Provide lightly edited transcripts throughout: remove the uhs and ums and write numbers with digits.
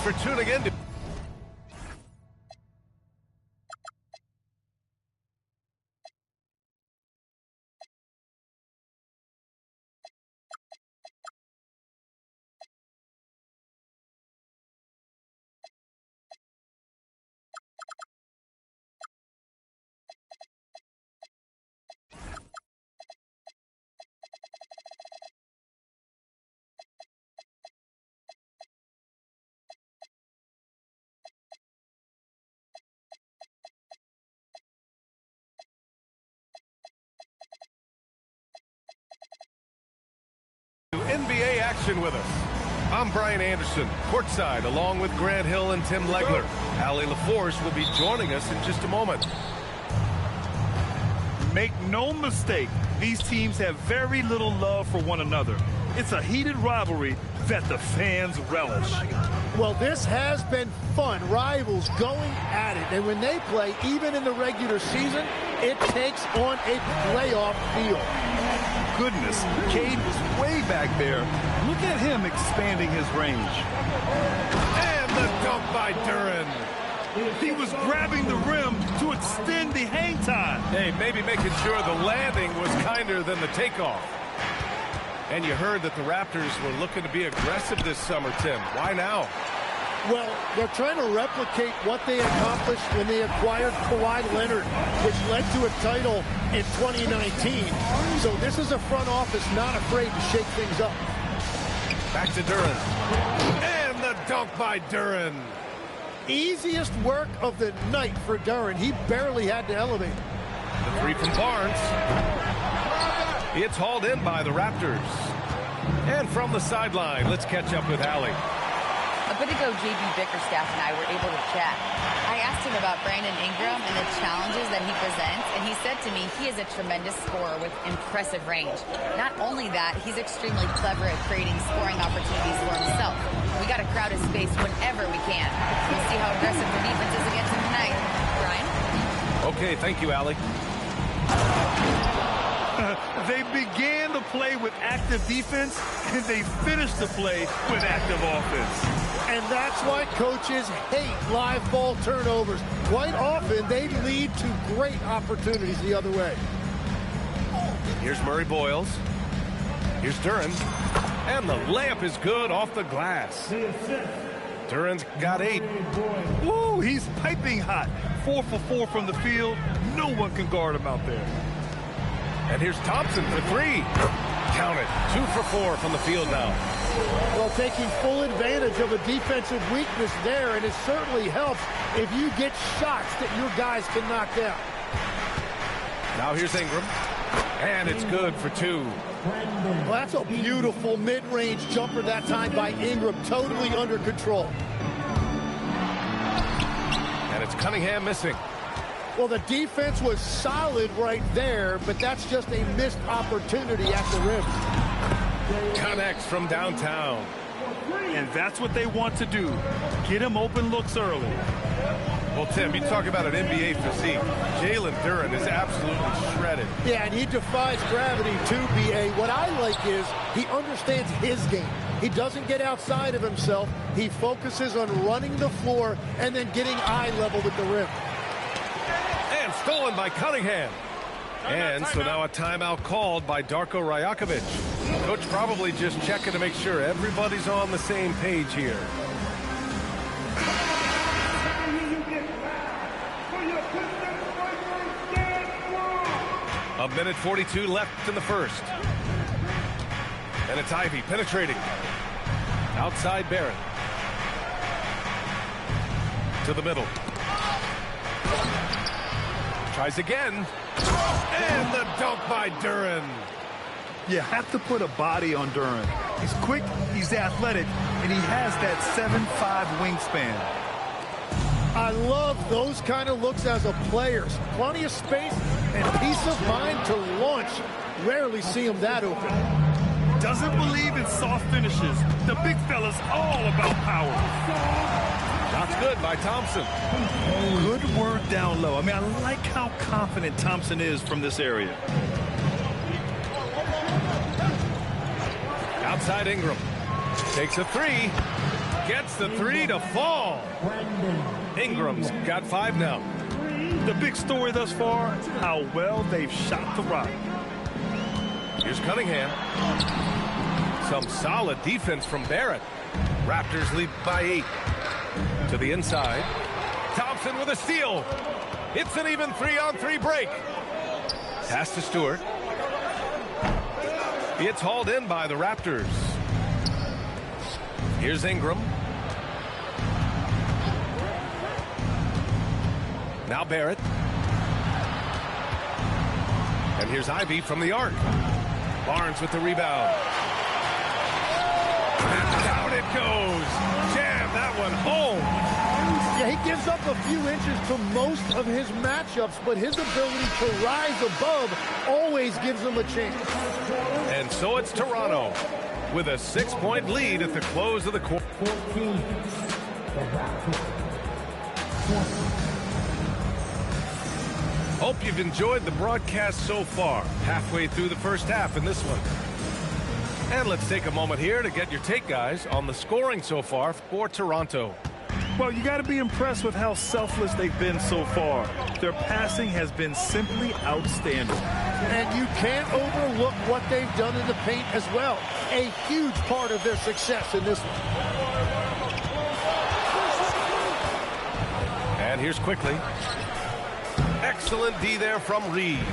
for tuning in to NBA action with us. I'm Brian Anderson, courtside, along with Grant Hill and Tim Legler. Allie LaForce will be joining us in just a moment. Make no mistake, these teams have very little love for one another. It's a heated rivalry that the fans relish. Well, this has been fun. Rivals going at it. And when they play, even in the regular season, it takes on a playoff feel. Goodness, Cade was way back there. Look at him expanding his range. And the dunk by Duren. He was grabbing the rim to extend the hang time. Hey, maybe making sure the landing was kinder than the takeoff. And you heard that the Raptors were looking to be aggressive this summer, Tim. Why now? Well, they're trying to replicate what they accomplished when they acquired Kawhi Leonard, which led to a title in 2019. So this is a front office not afraid to shake things up. Back to Duren. And the dunk by Duren. Easiest work of the night for Duren. He barely had to elevate. The three from Barnes. It's hauled in by the Raptors. And from the sideline, let's catch up with Allie. A bit ago, J.B. Bickerstaff and I were able to chat. I asked him about Brandon Ingram and the challenges that he presents, and he said to me he is a tremendous scorer with impressive range. Not only that, he's extremely clever at creating scoring opportunities for himself. We got to crowd his space whenever we can. We'll see how aggressive the defense is against him tonight. Brian? Okay, thank you, Allie. They began to play with active defense, and they finished the play with active offense. And that's why coaches hate live ball turnovers. Quite often, they lead to great opportunities the other way. Here's Murray Boyles. Here's Duren. And the layup is good off the glass. Duren's got 8. Woo, he's piping hot. 4 for 4 from the field. No one can guard him out there. And here's Thompson for 3. Count it. 2 for 4 from the field now. Well, taking full advantage of a defensive weakness there, and it certainly helps if you get shots that your guys can knock down. Now here's Ingram. And it's good for 2. Well, that's a beautiful mid-range jumper that time by Ingram, totally under control. And it's Cunningham missing. Well, the defense was solid right there, but that's just a missed opportunity at the rim. Connects from downtown. And that's what they want to do. Get him open looks early. Well, Tim, you talk about an NBA physique. Jalen Duren is absolutely shredded. Yeah, and he defies gravity too, B.A. What I like is he understands his game. He doesn't get outside of himself. He focuses on running the floor and then getting eye level with the rim. And stolen by Cunningham. And so now a timeout called by Darko Rajakovic. Coach probably just checking to make sure everybody's on the same page here. A minute 42 left in the first. And it's Ivy penetrating. Outside Barrett. To the middle. Tries again. And the dunk by Duren. You have to put a body on Duren. He's quick, he's athletic, and he has that 7'5" wingspan. I love those kind of looks as a player. Plenty of space and peace of mind to launch. Rarely see him that open. Doesn't believe in soft finishes. The big fella's all about power. Shots good by Thompson. Good word down low. I mean, I like how confident Thompson is from this area. Outside Ingram. Takes a 3. Gets the three to fall. Ingram's got 5 now. The big story thus far, how well they've shot the rock. Here's Cunningham. Some solid defense from Barrett. Raptors lead by 8. To the inside. Thompson with a steal. It's an even 3-on-3 break. Pass to Stewart. It's hauled in by the Raptors. Here's Ingram. Now Barrett. And here's Ivy from the arc. Barnes with the rebound. And down it goes. Jam that one home. Yeah, he gives up a few inches to most of his matchups, but his ability to rise above always gives him a chance. And so it's Toronto with a 6-point lead at the close of the quarter. Hope you've enjoyed the broadcast so far. Halfway through the first half in this one. And let's take a moment here to get your take, guys, on the scoring so far for Toronto. Well, you got to be impressed with how selfless they've been so far. Their passing has been simply outstanding. And you can't overlook what they've done in the paint as well. A huge part of their success in this one. And here's quickly. Excellent D there from Reed.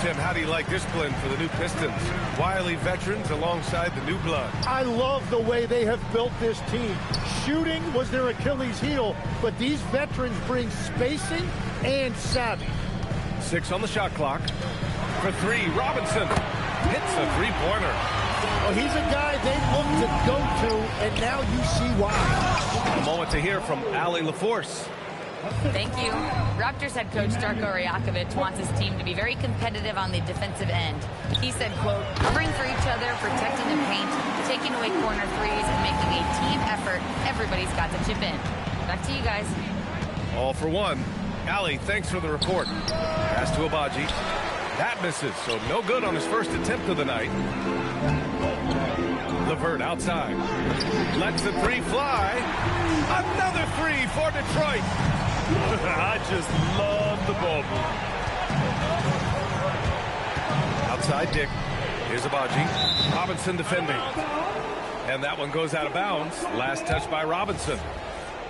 Tim, how do you like this blend for the new Pistons? Wily veterans alongside the new blood. I love the way they have built this team. Shooting was their Achilles heel, but these veterans bring spacing and savvy. 6 on the shot clock. For 3, Robinson hits a three-pointer. Well, he's a guy they look to go to, and now you see why. A moment to hear from Allie LaForce. Thank you. Raptors head coach Darko Rajakovic wants his team to be very competitive on the defensive end. He said, quote, "Covering for each other, protecting the paint, taking away corner threes, and making a team effort. Everybody's got to chip in." Back to you guys. All for one. Allie, thanks for the report. Pass to Abaji. That misses, so no good on his first attempt of the night. LeVert outside. Lets the three fly. Another 3 for Detroit. I just love the ball move. Outside Dick. Here's Abaji. Robinson defending. And that one goes out of bounds. Last touch by Robinson.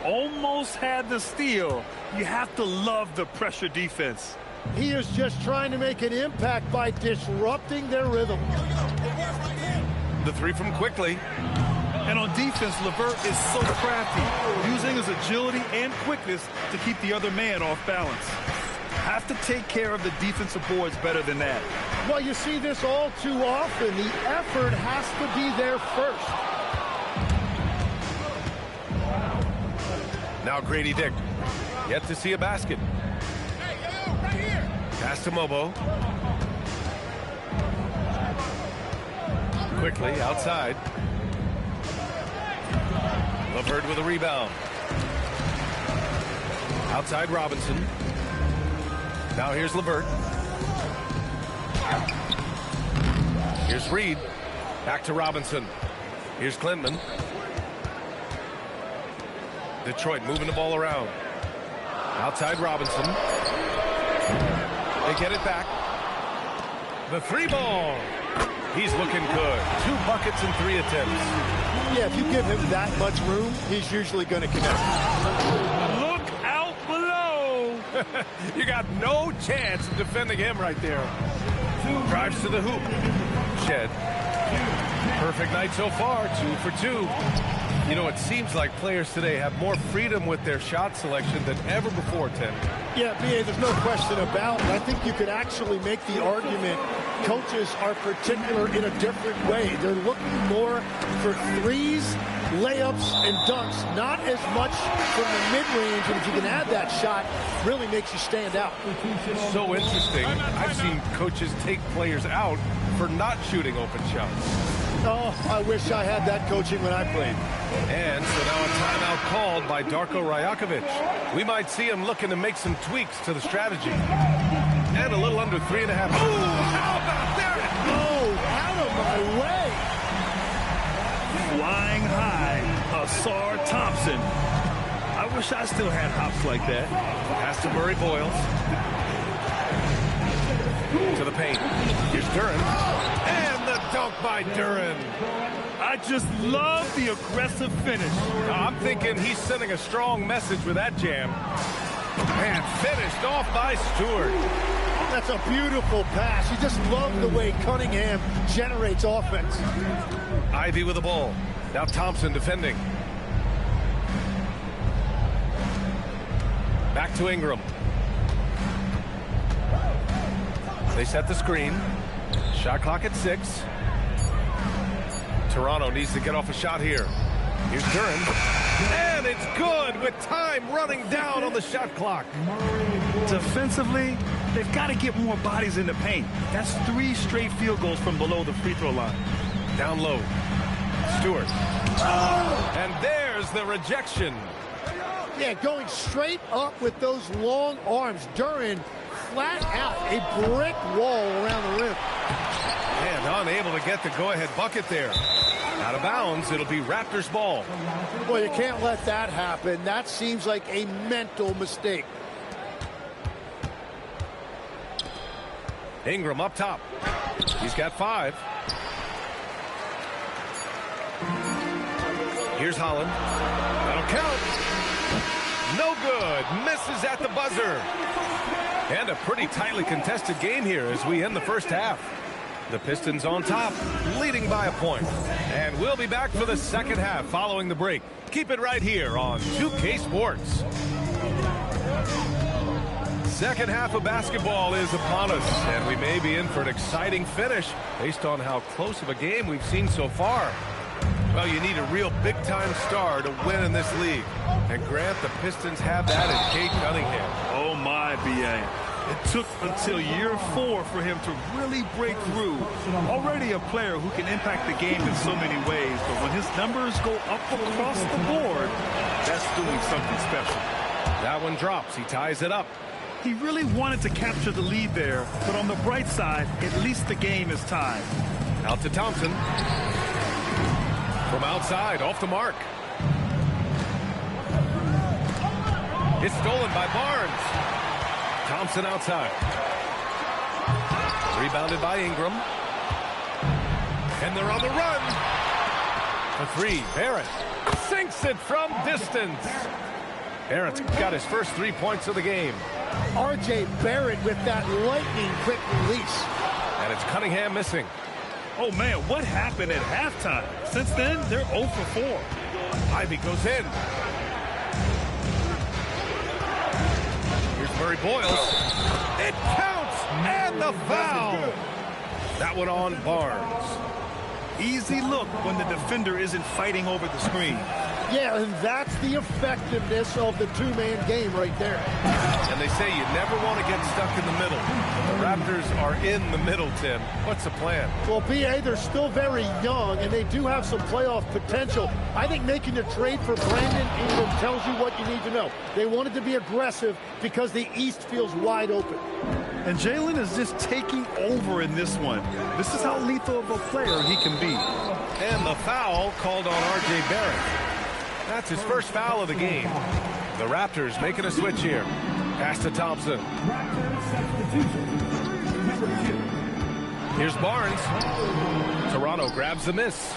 Almost had the steal. You have to love the pressure defense. He is just trying to make an impact by disrupting their rhythm. The 3 from Quickly. And on defense, LeVert is so crafty, using his agility and quickness to keep the other man off balance. Have to take care of the defensive boards better than that. Well, you see this all too often. The effort has to be there first. Now Grady Dick. Yet to see a basket. Pass to Mobo. Quickly outside. LeVert with a rebound. Outside Robinson. Now here's LeVert. Here's Reed. Back to Robinson. Here's Clinton. Detroit moving the ball around. Outside Robinson. They get it back. The 3 ball. He's looking good. 2 buckets and 3 attempts. Yeah, if you give him that much room, he's usually going to connect. Look out below. You got no chance of defending him right there. Drives to the hoop. Shed. Perfect night so far. 2 for 2. You know, it seems like players today have more freedom with their shot selection than ever before, Tim. Yeah, B.A., there's no question about it. I think you could actually make the argument coaches are particular in a different way. They're looking more for threes, layups, and dunks, not as much from the mid-range. And if you can add that shot, really makes you stand out. So interesting. I've seen coaches take players out for not shooting open shots. Oh, I wish I had that coaching when I played. And so now a timeout called by Darko Rajakovic. We might see him looking to make some tweaks to the strategy. And a little under 3.5. Oh, how about that? Oh, out of my way. Flying high, a Sar Thompson. I wish I still had hops like that. Pass to Murray Boyles. To the paint. Here's Duren. And the dunk by Duren. I just love the aggressive finish. I'm thinking he's sending a strong message with that jam. And finished off by Stewart. That's a beautiful pass. You just love the way Cunningham generates offense. Ivy with the ball. Now Thompson defending. Back to Ingram. They set the screen. Shot clock at 6. Toronto needs to get off a shot here. Here's Duren. And it's good with time running down on the shot clock. Defensively, they've got to get more bodies in the paint. That's 3 straight field goals from below the free throw line. Down low. Stewart. And there's the rejection. Yeah, going straight up with those long arms. Duren flat out, a brick wall around the rim. And unable to get the go-ahead bucket there. Out of bounds, it'll be Raptors ball. Boy, you can't let that happen. That seems like a mental mistake. Ingram up top. He's got 5. Here's Holland. That'll count. No good. Misses at the buzzer. And a pretty tightly contested game here as we end the first half. The Pistons on top, leading by a point. And we'll be back for the second half following the break. Keep it right here on 2K Sports. Second half of basketball is upon us, and we may be in for an exciting finish based on how close of a game we've seen so far. Well, you need a real big-time star to win in this league. And Grant, the Pistons have that in Cade Cunningham. Oh, my, B.A. It took until year 4 for him to really break through. Already a player who can impact the game in so many ways, but when his numbers go up across the board, that's doing something special. That one drops. He ties it up. He really wanted to capture the lead there, but on the bright side, at least the game is tied. Out to Thompson. From outside, off the mark. It's stolen by Barnes. Thompson outside. Rebounded by Ingram. And they're on the run. For 3, Barrett sinks it from distance. Barrett's got his first 3 points of the game. R.J. Barrett with that lightning-quick release. And it's Cunningham missing. Oh, man, what happened at halftime? Since then, they're 0 for 4. Ivy goes in. Here's Murray Boyles. It counts! And the foul! That one on Barnes. Easy look when the defender isn't fighting over the screen. Yeah, and that's the effectiveness of the two-man game right there. And they say you never want to get stuck in the middle. The Raptors are in the middle, Tim. What's the plan? Well, B.A., they're still very young, and they do have some playoff potential. I think making a trade for Brandon Ingram tells you what you need to know. They wanted to be aggressive because the East feels wide open. And Jalen is just taking over in this one. This is how lethal of a player he can be. And the foul called on R.J. Barrett. That's his first foul of the game. The Raptors making a switch here. Pass to Thompson. Here's Barnes. Toronto grabs the miss.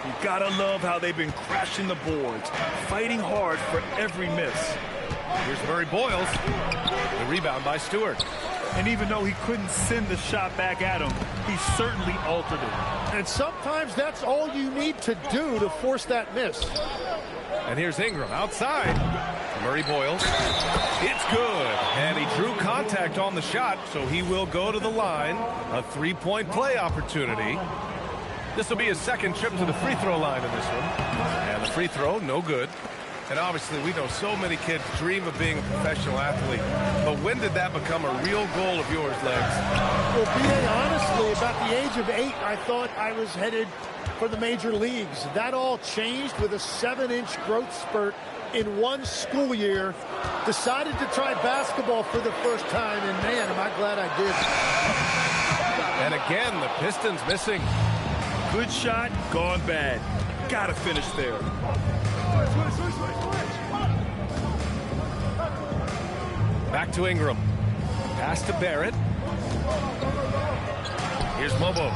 You gotta love how they've been crashing the boards, fighting hard for every miss. Here's Murray Boyles. The rebound by Stewart. And even though he couldn't send the shot back at him, he certainly altered it. And sometimes that's all you need to do to force that miss. And here's Ingram outside. Murray Boyles. It's good. And he drew contact on the shot, so he will go to the line. A 3-point play opportunity. This will be his second trip to the free throw line in this one. And the free throw, no good. And obviously, we know so many kids dream of being a professional athlete. But when did that become a real goal of yours, Legs? Well, B.A., honestly, about the age of 8, I thought I was headed for the major leagues. That all changed with a 7-inch growth spurt in one school year. Decided to try basketball for the first time, and man, am I glad I did. And again, the Pistons missing. Good shot, gone bad. Gotta finish there. Back to Ingram. Pass to Barrett. Here's Mobo.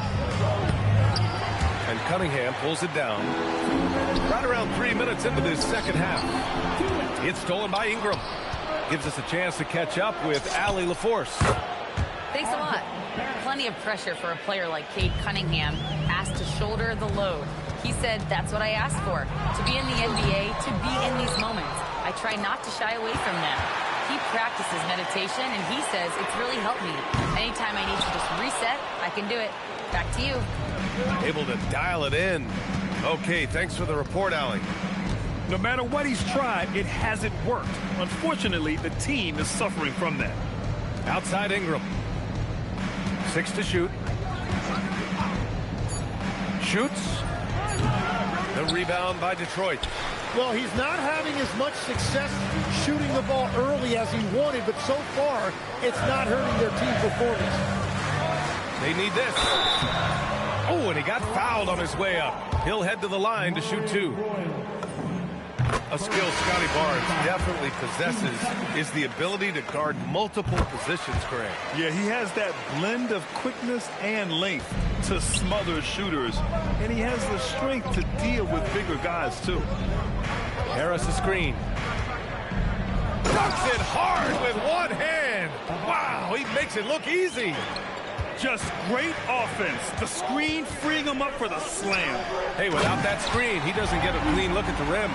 And Cunningham pulls it down. Right around 3 minutes into this second half. It's stolen by Ingram. Gives us a chance to catch up with Allie LaForce. Thanks a lot. Plenty of pressure for a player like Cade Cunningham, asked to shoulder the load. He said, that's what I asked for. To be in the NBA, to be in these moments. I try not to shy away from them. He practices meditation, and he says it's really helped me. Anytime I need to just reset, I can do it. Back to you. Able to dial it in. Okay, thanks for the report, Allie. No matter what he's tried, it hasn't worked. Unfortunately, the team is suffering from that. Outside Ingram. 6 to shoot. Shoots. The rebound by Detroit. Well, he's not having as much success shooting the ball early as he wanted, but so far, it's not hurting their team performance. They need this. Oh, and he got fouled on his way up. He'll head to the line to shoot 2. A skill Scotty Barnes definitely possesses is the ability to guard multiple positions, Greg. Yeah, he has that blend of quickness and length to smother shooters, and he has the strength to deal with bigger guys, too. Harris a screen. Dunks it hard with one hand. Wow, he makes it look easy. Just great offense. The screen freeing him up for the slam. Hey, without that screen, he doesn't get a clean look at the rim.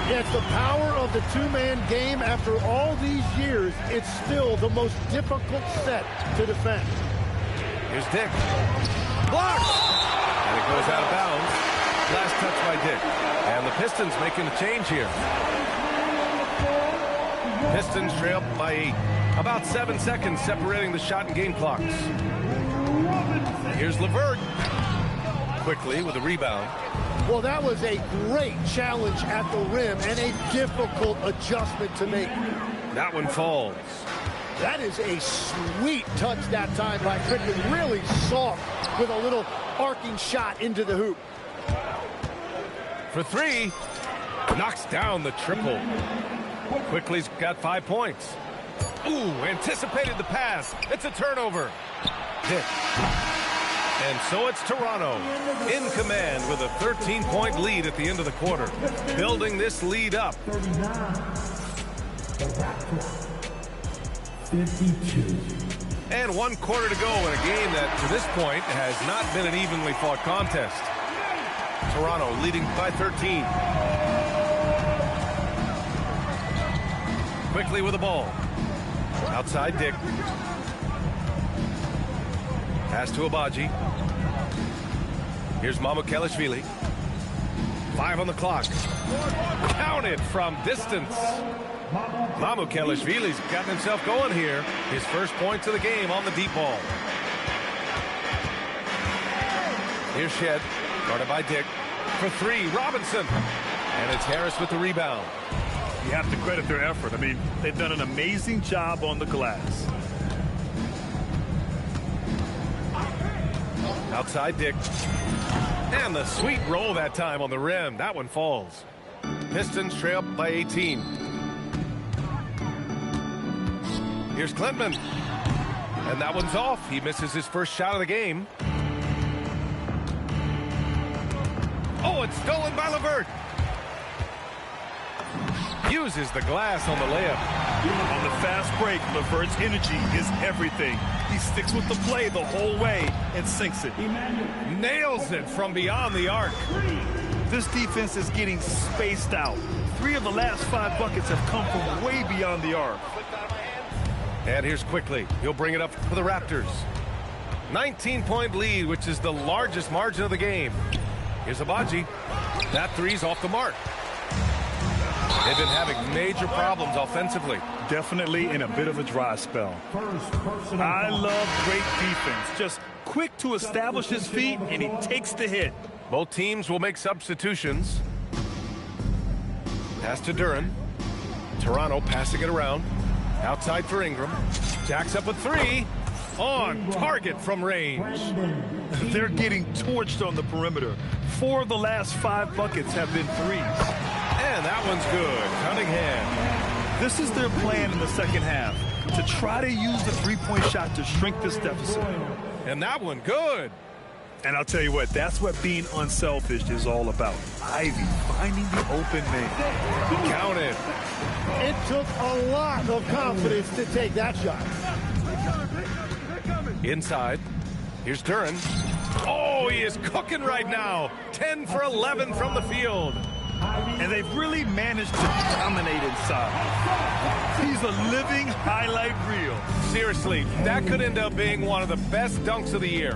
Yeah, it's the power of the two-man game. After all these years, it's still the most difficult set to defend. Here's Dick. Blocked! And it goes out of bounds. Last touch by Dick. And the Pistons making a change here. Pistons trail by 8. About 7 seconds separating the shot and game clocks. Here's LeVert. Quickly with a rebound. Well, that was a great challenge at the rim and a difficult adjustment to make. That one falls. That is a sweet touch that time by Crickman. Really soft with a little arcing shot into the hoop. For 3. Knocks down the triple. Quickly's got 5 points. Ooh, anticipated the pass. It's a turnover. Dick. And so it's Toronto in command with a 13-point lead at the end of the quarter. Building this lead up. 52. And 1 quarter to go in a game that, to this point, has not been an evenly fought contest. Toronto leading by 13. Quickly with the ball. Outside Dick. Pass to Abaji. Here's Mamukelashvili. 5 on the clock. Counted from distance. Mamukelashvili's gotten himself going here. His first points of the game on the deep ball. Here's Shed. Guarded by Dick. For 3, Robinson. And it's Harris with the rebound. You have to credit their effort. I mean, they've done an amazing job on the glass. Outside Dick. And the sweet roll that time on the rim. That one falls. Pistons trail by 18. Here's Klintman. And that one's off. He misses his first shot of the game. Oh, it's stolen by LeVert. Uses the glass on the layup. On the fast break, LeVert's energy is everything. He sticks with the play the whole way and sinks it. Nails it from beyond the arc. This defense is getting spaced out. 3 of the last 5 buckets have come from way beyond the arc. And here's Quickly. He'll bring it up for the Raptors. 19-point lead, which is the largest margin of the game. Here's Abaji. That 3's off the mark. They've been having major problems offensively. Definitely in a bit of a dry spell. I love great defense. Just quick to establish his feet, and he takes the hit. Both teams will make substitutions. Pass to Duren. Toronto passing it around. Outside for Ingram. Jacks up a 3. On target from range. They're getting torched on the perimeter. 4 of the last 5 buckets have been 3s. And And that one's good. Cunningham. This is their plan in the second half, to try to use the three-point shot to shrink this deficit. And that one good. And I'll tell you what, that's what being unselfish is all about. Ivy finding the open man. Counted. It took a lot of confidence to take that shot. Inside. Here's Duren. Oh, he is cooking right now. 10 for 11 from the field. And they've really managed to dominate inside. He's a living highlight reel. Seriously, that could end up being one of the best dunks of the year.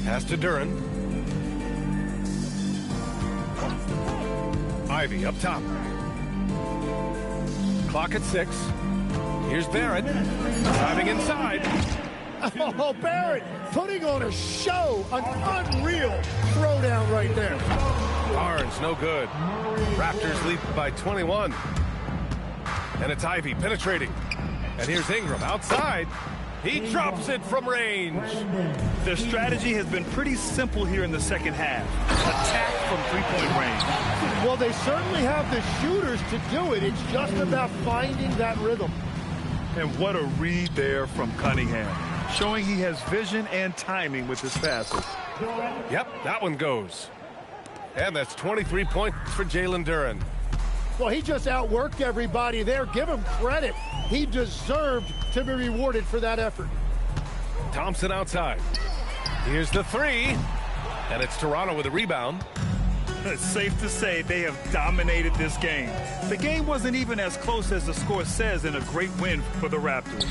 Pass to Duren. Ivy up top. Clock at 6. Here's Barrett. Driving inside. Oh, Barrett putting on a show, an unreal throwdown right there. Barnes, no good. Raptors lead by 21. And it's Ivy penetrating. And here's Ingram outside. He drops it from range. Their strategy has been pretty simple here in the second half. Attack from three-point range. Well, they certainly have the shooters to do it. It's just about finding that rhythm. And what a read there from Cunningham, showing he has vision and timing with his passes. Yep, that one goes. And that's 23 points for Jalen Duren. Well, he just outworked everybody there. Give him credit. He deserved to be rewarded for that effort. Thompson outside. Here's the three. And it's Toronto with a rebound. It's safe to say they have dominated this game. The game wasn't even as close as the score says in a great win for the Raptors.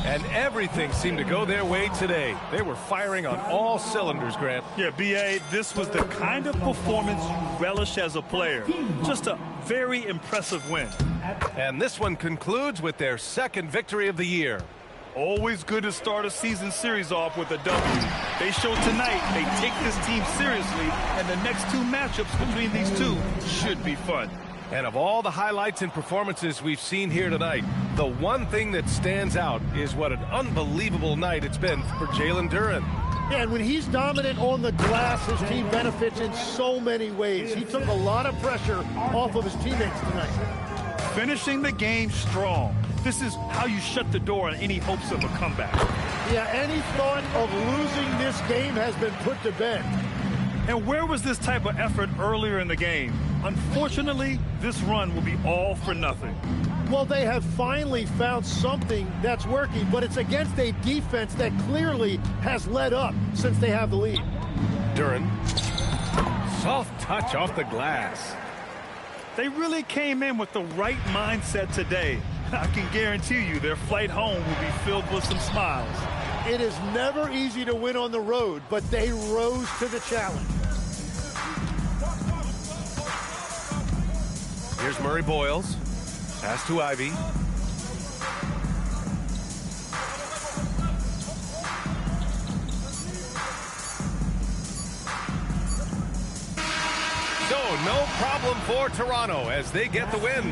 And everything seemed to go their way today. They were firing on all cylinders, Grant. Yeah, B.A., this was the kind of performance you relish as a player. Just a very impressive win. And this one concludes with their second victory of the year. Always good to start a season series off with a W. They show tonight they take this team seriously, and the next two matchups between these two should be fun. And of all the highlights and performances we've seen here tonight, the one thing that stands out is what an unbelievable night it's been for Jalen Duren. Yeah, and when he's dominant on the glass, his team benefits in so many ways. He took a lot of pressure off of his teammates tonight. Finishing the game strong. This is how you shut the door on any hopes of a comeback. Yeah, any thought of losing this game has been put to bed. And where was this type of effort earlier in the game? Unfortunately, this run will be all for nothing. Well, they have finally found something that's working, but it's against a defense that clearly has let up since they have the lead. Duren. Soft touch off the glass. They really came in with the right mindset today. I can guarantee you their flight home will be filled with some smiles. It is never easy to win on the road, but they rose to the challenge. Here's Murray Boyles. Pass to Ivy. So, no problem for Toronto as they get the win.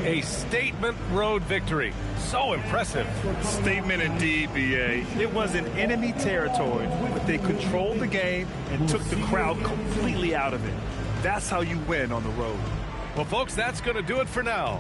A statement road victory. So impressive. Statement indeed, B.A. It was in enemy territory, but they controlled the game and took the crowd completely out of it. That's how you win on the road. Well, folks, that's going to do it for now.